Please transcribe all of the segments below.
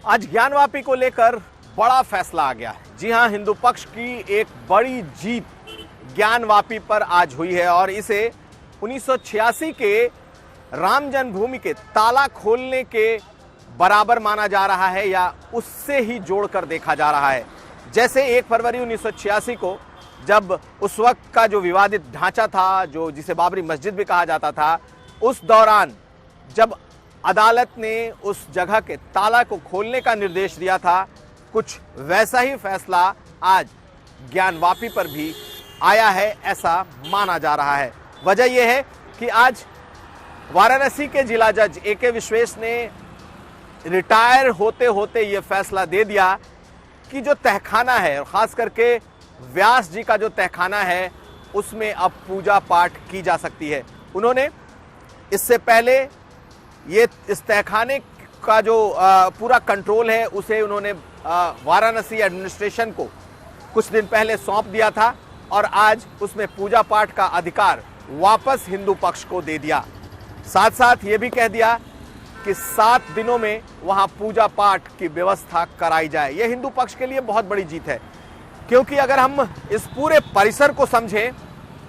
आज ज्ञानवापी को लेकर बड़ा फैसला आ गया है। जी हां, हिंदू पक्ष की एक बड़ी जीत ज्ञानवापी पर आज हुई है और इसे 1986 के राम जन्मभूमि के ताला खोलने के बराबर माना जा रहा है या उससे ही जोड़कर देखा जा रहा है। जैसे 1 फरवरी 1986 को जब उस वक्त का जो विवादित ढांचा था, जो जिसे बाबरी मस्जिद भी कहा जाता था, उस दौरान जब अदालत ने उस जगह के ताला को खोलने का निर्देश दिया था, कुछ वैसा ही फैसला आज ज्ञानवापी पर भी आया है, ऐसा माना जा रहा है। वजह यह है कि आज वाराणसी के जिला जज ए.के. विश्वेश ने रिटायर होते होते यह फैसला दे दिया कि जो तहखाना है, और खास करके व्यास जी का जो तहखाना है, उसमें अब पूजा पाठ की जा सकती है। उन्होंने इससे पहले ये इस तहखाने का जो पूरा कंट्रोल है उसे उन्होंने वाराणसी एडमिनिस्ट्रेशन को कुछ दिन पहले सौंप दिया था और आज उसमें पूजा पाठ का अधिकार वापस हिंदू पक्ष को दे दिया। साथ साथ ये भी कह दिया कि 7 दिनों में वहां पूजा पाठ की व्यवस्था कराई जाए। यह हिंदू पक्ष के लिए बहुत बड़ी जीत है, क्योंकि अगर हम इस पूरे परिसर को समझें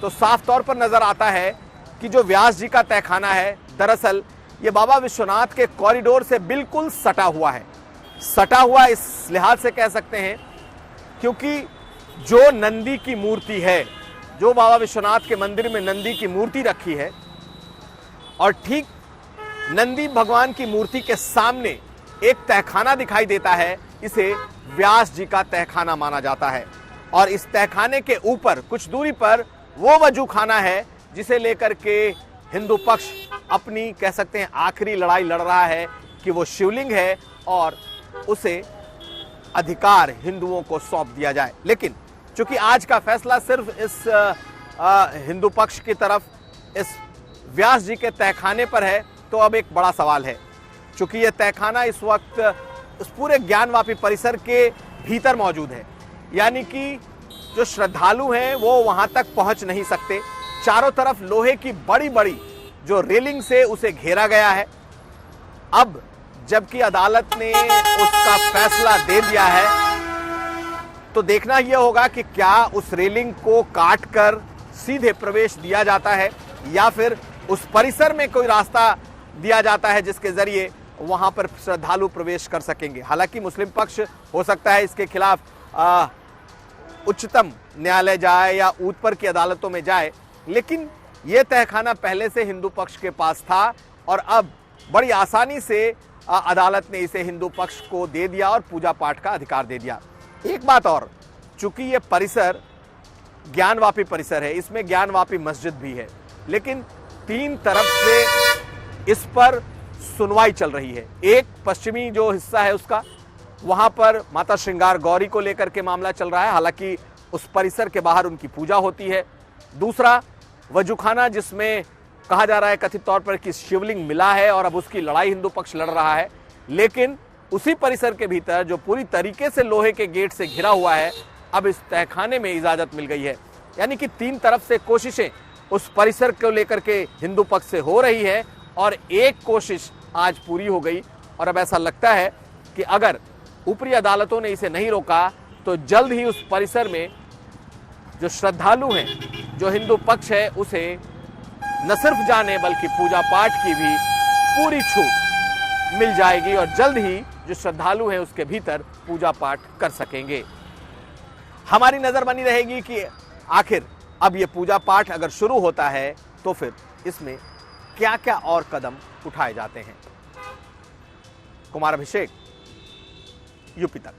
तो साफ तौर पर नजर आता है कि जो व्यास जी का तहखाना है, दरअसल ये बाबा विश्वनाथ के कॉरिडोर से बिल्कुल सटा हुआ है। सटा हुआ इस लिहाज से कह सकते हैं क्योंकि जो नंदी की मूर्ति है, जो बाबा विश्वनाथ के मंदिर में नंदी की मूर्ति रखी है, और ठीक नंदी भगवान की मूर्ति के सामने एक तहखाना दिखाई देता है, इसे व्यास जी का तहखाना माना जाता है। और इस तहखाने के ऊपर कुछ दूरी पर वो वजू खाना है जिसे लेकर के हिंदू पक्ष अपनी, कह सकते हैं, आखिरी लड़ाई लड़ रहा है कि वो शिवलिंग है और उसे अधिकार हिंदुओं को सौंप दिया जाए। लेकिन चूंकि आज का फैसला सिर्फ इस हिंदू पक्ष की तरफ इस व्यास जी के तहखाने पर है, तो अब एक बड़ा सवाल है। चूंकि यह तहखाना इस वक्त इस पूरे ज्ञानवापी परिसर के भीतर मौजूद है, यानी कि जो श्रद्धालु हैं वो वहां तक पहुंच नहीं सकते। चारों तरफ लोहे की बड़ी बड़ी जो रेलिंग से उसे घेरा गया है। अब जबकि अदालत ने उसका फैसला दे दिया है, तो देखना यह होगा कि क्या उस रेलिंग को काटकर सीधे प्रवेश दिया जाता है या फिर उस परिसर में कोई रास्ता दिया जाता है जिसके जरिए वहां पर श्रद्धालु प्रवेश कर सकेंगे। हालांकि मुस्लिम पक्ष हो सकता है इसके खिलाफ उच्चतम न्यायालय जाए या ऊपर की अदालतों में जाए, लेकिन यह तहखाना पहले से हिंदू पक्ष के पास था और अब बड़ी आसानी से अदालत ने इसे हिंदू पक्ष को दे दिया और पूजा पाठ का अधिकार दे दिया। एक बात और, चूंकि यह परिसर ज्ञानवापी परिसर है, इसमें ज्ञानवापी मस्जिद भी है, लेकिन 3 तरफ से इस पर सुनवाई चल रही है। एक पश्चिमी जो हिस्सा है उसका, वहां पर माता श्रृंगार गौरी को लेकर के मामला चल रहा है, हालांकि उस परिसर के बाहर उनकी पूजा होती है। दूसरा वजूखाना, जिसमें कहा जा रहा है कथित तौर पर कि शिवलिंग मिला है और अब उसकी लड़ाई हिंदू पक्ष लड़ रहा है, लेकिन उसी परिसर के भीतर जो पूरी तरीके से लोहे के गेट से घिरा हुआ है, अब इस तहखाने में इजाजत मिल गई है। यानी कि 3 तरफ से कोशिशें उस परिसर को लेकर के हिंदू पक्ष से हो रही है और एक कोशिश आज पूरी हो गई। और अब ऐसा लगता है कि अगर ऊपरी अदालतों ने इसे नहीं रोका तो जल्द ही उस परिसर में जो श्रद्धालु हैं, जो हिंदू पक्ष है, उसे न सिर्फ जाने बल्कि पूजा पाठ की भी पूरी छूट मिल जाएगी और जल्द ही जो श्रद्धालु हैं उसके भीतर पूजा पाठ कर सकेंगे। हमारी नजर बनी रहेगी कि आखिर अब ये पूजा पाठ अगर शुरू होता है तो फिर इसमें क्या क्या और कदम उठाए जाते हैं। कुमार अभिषेक, यूपी तक।